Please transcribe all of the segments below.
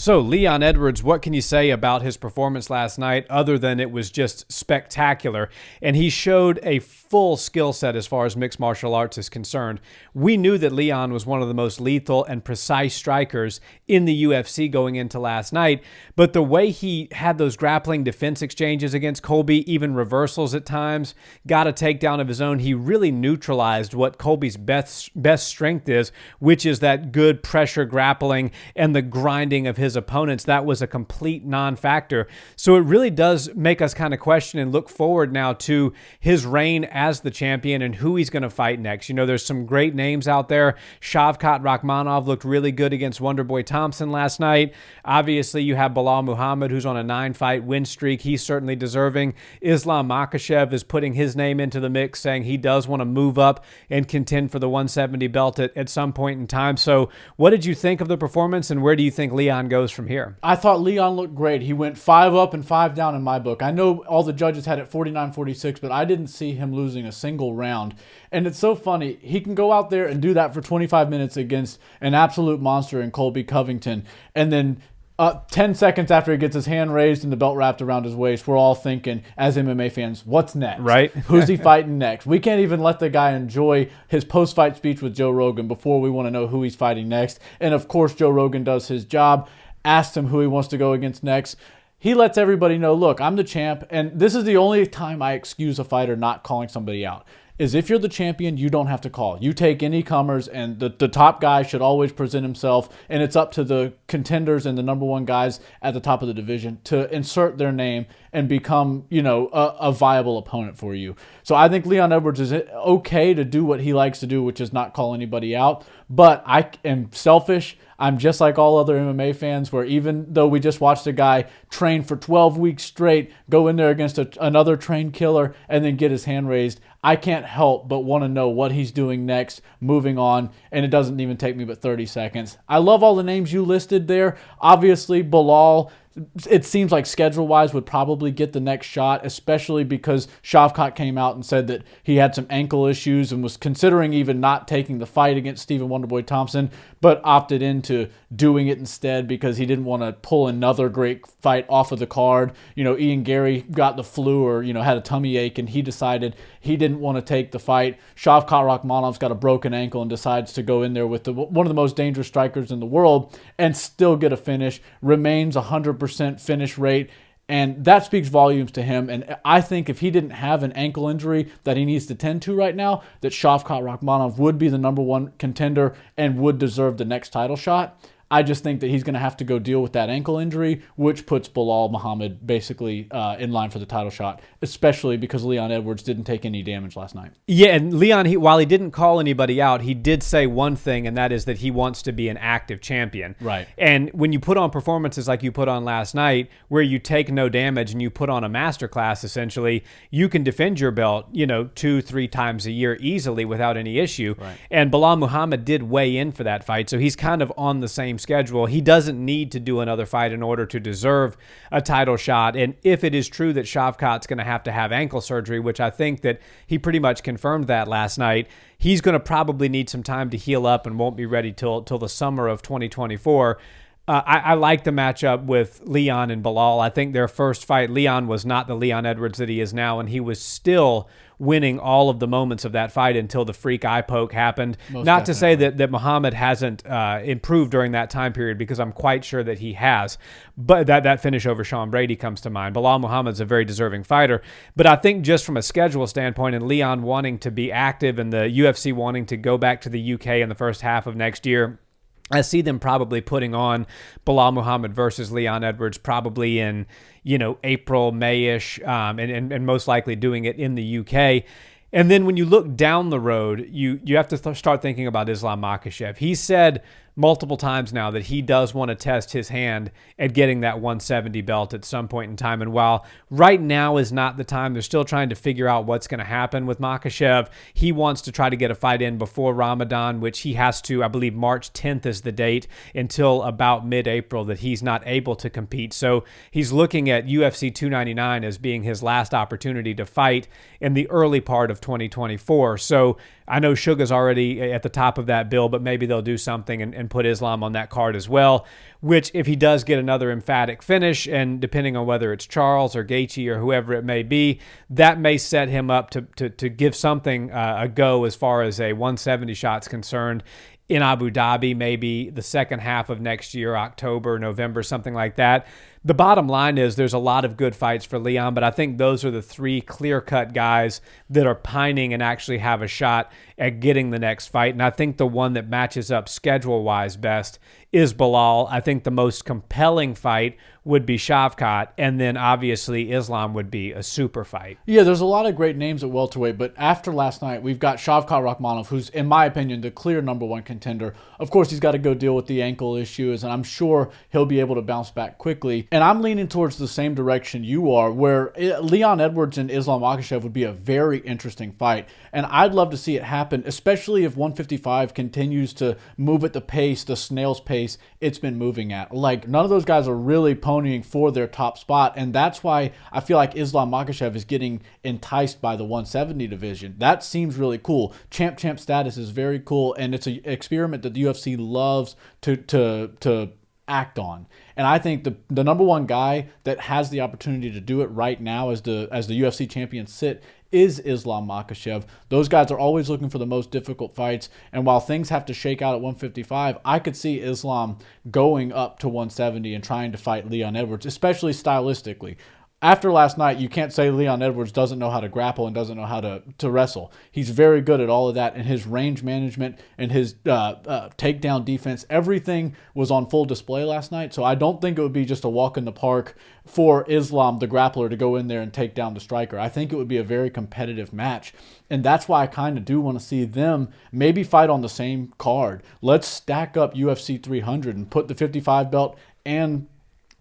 So, Leon Edwards, what can you say about his performance last night other than it was just spectacular? And he showed a full skill set as far as mixed martial arts is concerned. We knew that Leon was one of the most lethal and precise strikers in the UFC going into last night, but the way he had those grappling defense exchanges against Colby, even reversals at times, got a takedown of his own, he really neutralized what Colby's best strength is, which is that good pressure grappling and the grinding of his opponents. That was a complete non-factor. So it really does make us kind of question and look forward now to his reign as the champion and who he's going to fight next. You know, there's some great names out there. Shavkat Rakhmonov looked really good against Wonderboy Thompson last night. Obviously, you have Belal Muhammad, who's on a 9-fight win streak. He's certainly deserving. Islam Makhachev is putting his name into the mix, saying he does want to move up and contend for the 170 belt at some point in time. So what did you think of the performance, and where do you think Leon goes from here? I thought Leon looked great. He went 5 up and 5 down in my book. I know all the judges had it 49-46, but I didn't see him losing a single round. And it's so funny. He can go out there and do that for 25 minutes against an absolute monster in Colby Covington, and then 10 seconds after he gets his hand raised and the belt wrapped around his waist, we're all thinking, as MMA fans, what's next? Right? Who's he fighting next? We can't even let the guy enjoy his post-fight speech with Joe Rogan before we want to know who he's fighting next. And, of course, Joe Rogan does his job, asks him who he wants to go against next. He lets everybody know, look, I'm the champ, and this is the only time I excuse a fighter not calling somebody out. Is if you're the champion, you don't have to call. You take any comers, and the top guy should always present himself, and it's up to the contenders and the number one guys at the top of the division to insert their name and become, you know, a viable opponent for you. So I think Leon Edwards is okay to do what he likes to do, which is not call anybody out. But I am selfish. I'm just like all other MMA fans, where even though we just watched a guy train for 12 weeks straight, go in there against another trained killer, and then get his hand raised, I can't help but want to know what he's doing next, moving on, and it doesn't even take me but 30 seconds. I love all the names you listed there. Obviously, Belal, it seems like schedule-wise would probably get the next shot, especially because Shavkat came out and said that he had some ankle issues and was considering even not taking the fight against Stephen Wonderboy Thompson, but opted into doing it instead because he didn't want to pull another great fight off of the card. You know, Ian Gary got the flu or, you know, had a tummy ache, and he decided he didn't want to take the fight. Shavkat Rakhmonov's got a broken ankle and decides to go in there with one of the most dangerous strikers in the world and still get a finish, remains 100% finish rate. And that speaks volumes to him. And I think if he didn't have an ankle injury that he needs to tend to right now, that Shavkat Rakhmonov would be the number one contender and would deserve the next title shot. I just think that he's going to have to go deal with that ankle injury, which puts Belal Muhammad basically in line for the title shot, especially because Leon Edwards didn't take any damage last night. Yeah, and Leon, while he didn't call anybody out, he did say one thing, and that is that he wants to be an active champion. Right. And when you put on performances like you put on last night, where you take no damage and you put on a masterclass, essentially, you can defend your belt, you know, 2-3 times a year easily without any issue. Right. And Belal Muhammad did weigh in for that fight, so he's kind of on the same schedule. He doesn't need to do another fight in order to deserve a title shot. And if it is true that Shavkat's going to have ankle surgery, which I think that he pretty much confirmed that last night, he's going to probably need some time to heal up and won't be ready till the summer of 2024. I like the matchup with Leon and Belal. I think their first fight, Leon was not the Leon Edwards that he is now, and he was still winning all of the moments of that fight until the freak eye poke happened. Not to say that Muhammad hasn't improved during that time period, because I'm quite sure that he has. But that finish over Sean Brady comes to mind. Belal Muhammad's a very deserving fighter. But I think just from a schedule standpoint, and Leon wanting to be active and the UFC wanting to go back to the UK in the first half of next year, I see them probably putting on Belal Muhammad versus Leon Edwards probably in, you know, April, May-ish, and most likely doing it in the UK. And then when you look down the road, you have to start thinking about Islam Makhachev. He said multiple times now that he does want to test his hand at getting that 170 belt at some point in time. And while right now is not the time, they're still trying to figure out what's going to happen with Makhachev. He wants to try to get a fight in before Ramadan, which he has to, I believe March 10th is the date, until about mid-April that he's not able to compete. So he's looking at UFC 299 as being his last opportunity to fight in the early part of 2024. So I know Suga's already at the top of that bill, but maybe they'll do something and and put Islam on that card as well, which if he does get another emphatic finish, and depending on whether it's Charles or Gaethje or whoever it may be, that may set him up to give something a go as far as a 170 shot's concerned in Abu Dhabi, maybe the second half of next year, October, November, something like that. The bottom line is there's a lot of good fights for Leon, but I think those are the three clear-cut guys that are pining and actually have a shot at getting the next fight. And I think the one that matches up schedule-wise best is Belal. I think the most compelling fight would be Shavkat, and then obviously Islam would be a super fight. Yeah, there's a lot of great names at welterweight, but after last night, we've got Shavkat Rakhmonov, who's, in my opinion, the clear number one contender. Of course, he's got to go deal with the ankle issues, and I'm sure he'll be able to bounce back quickly. And I'm leaning towards the same direction you are, where Leon Edwards and Islam Makhachev would be a very interesting fight. And I'd love to see it happen, especially if 155 continues to move at the pace, the snail's pace it's been moving at. Like, none of those guys are really ponying for their top spot, and that's why I feel like Islam Makhachev is getting enticed by the 170 division. That seems really cool. Champ status is very cool, and it's an experiment that the UFC loves to act on. And I think the number one guy that has the opportunity to do it right now as the UFC champions sit is Islam Makhachev. Those guys are always looking for the most difficult fights, and while things have to shake out at 155, I could see Islam going up to 170 and trying to fight Leon Edwards, especially stylistically. After last night, you can't say Leon Edwards doesn't know how to grapple and doesn't know how to wrestle. He's very good at all of that, and his range management and his takedown defense, everything was on full display last night. So I don't think it would be just a walk in the park for Islam, the grappler, to go in there and take down the striker. I think it would be a very competitive match, and that's why I kind of do want to see them maybe fight on the same card. Let's stack up UFC 300 and put the 55 belt and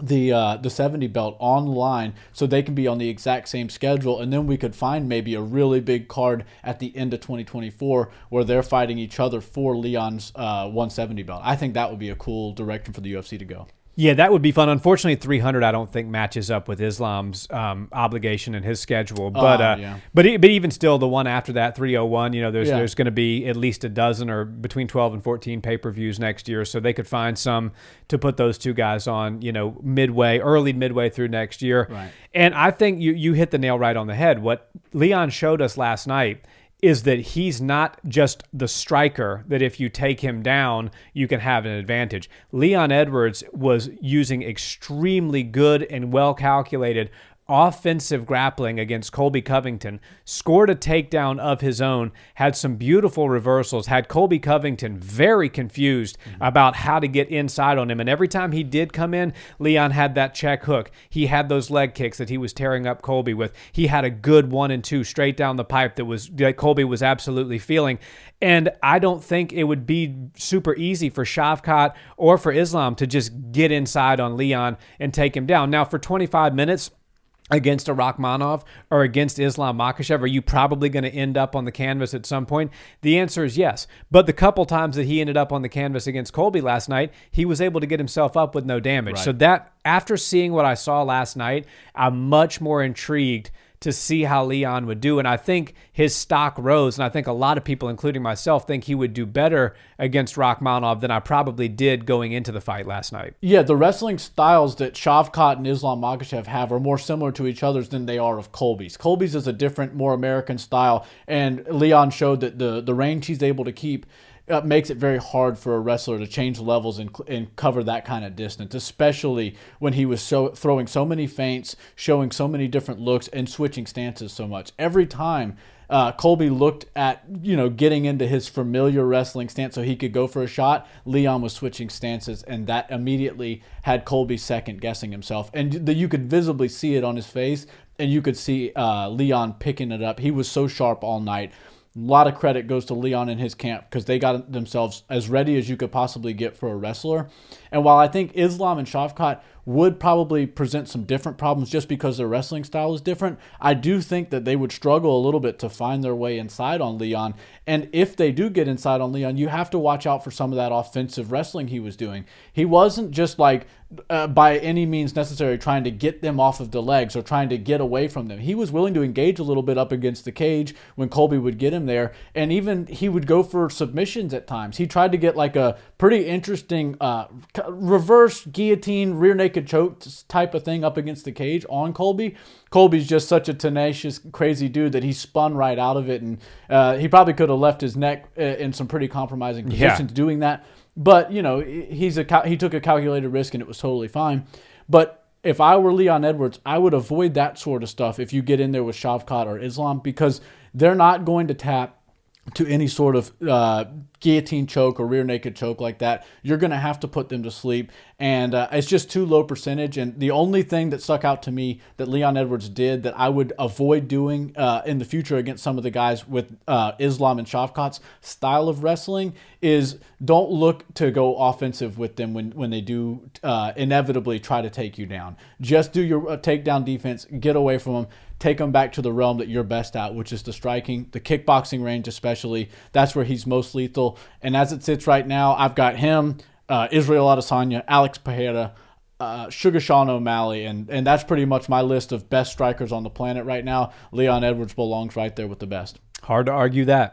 the 70 belt on the line so they can be on the exact same schedule, and then we could find maybe a really big card at the end of 2024 where they're fighting each other for Leon's 170 belt. I think that would be a cool direction for the UFC to go. Yeah, that would be fun. Unfortunately, 300 I don't think matches up with Islam's obligation and his schedule. But but even still, the one after that, 301, there's going to be at least a dozen or between 12 and 14 pay-per-views next year, so they could find some to put those two guys on, early midway through next year. Right. And I think you hit the nail right on the head. What Leon showed us last night is that he's not just the striker that if you take him down, you can have an advantage. Leon Edwards was using extremely good and well-calculated offensive grappling against Colby Covington, scored a takedown of his own, had some beautiful reversals, had Colby Covington very confused about how to get inside on him. And every time he did come in, Leon had that check hook. He had those leg kicks that he was tearing up Colby with. He had a good 1 and 2 straight down the pipe that Colby was absolutely feeling. And I don't think it would be super easy for Shavkat or for Islam to just get inside on Leon and take him down. Now, for 25 minutes, against a Rakhmonov or against Islam Makhachev, are you probably going to end up on the canvas at some point? The answer is yes. But the couple times that he ended up on the canvas against Colby last night, he was able to get himself up with no damage. Right. So that, after seeing what I saw last night, I'm much more intrigued to see how Leon would do. And I think his stock rose, and I think a lot of people, including myself, think he would do better against Rakhmonov than I probably did going into the fight last night. Yeah, the wrestling styles that Shavkat and Islam Makhachev have are more similar to each other's than they are of Colby's. Colby's is a different, more American style, and Leon showed that the range he's able to keep makes it very hard for a wrestler to change levels and cover that kind of distance, especially when he was throwing so many feints, showing so many different looks, and switching stances so much. Every time Colby looked at, getting into his familiar wrestling stance so he could go for a shot, Leon was switching stances, and that immediately had Colby second-guessing himself. And you could visibly see it on his face, and you could see Leon picking it up. He was so sharp all night. A lot of credit goes to Leon and his camp because they got themselves as ready as you could possibly get for a wrestler. And while I think Islam and Shavkat would probably present some different problems just because their wrestling style is different. I do think that they would struggle a little bit to find their way inside on Leon. And if they do get inside on Leon, you have to watch out for some of that offensive wrestling he was doing. He wasn't just like by any means necessary trying to get them off of the legs or trying to get away from them. He was willing to engage a little bit up against the cage when Colby would get him there. And even he would go for submissions at times. He tried to get like a pretty interesting reverse guillotine, rear naked choke type of thing up against the cage on Colby. Colby's just such a tenacious, crazy dude that he spun right out of it. And he probably could have left his neck in some pretty compromising positions doing that. But, you know, he took a calculated risk and it was totally fine. But if I were Leon Edwards, I would avoid that sort of stuff if you get in there with Shavkat or Islam, because they're not going to tap to any sort of guillotine choke or rear naked choke like that. You're going to have to put them to sleep. And it's just too low percentage. And the only thing that stuck out to me that Leon Edwards did that I would avoid doing in the future against some of the guys with Islam and Shavkat's style of wrestling is don't look to go offensive with them when they do inevitably try to take you down. Just do your takedown defense, get away from them, take them back to the realm that you're best at, which is the striking, the kickboxing range especially. That's where he's most lethal. And as it sits right now, I've got him, Israel Adesanya, Alex Pereira, Sugar Sean O'Malley, and that's pretty much my list of best strikers on the planet right now. Leon Edwards belongs right there with the best. Hard to argue that.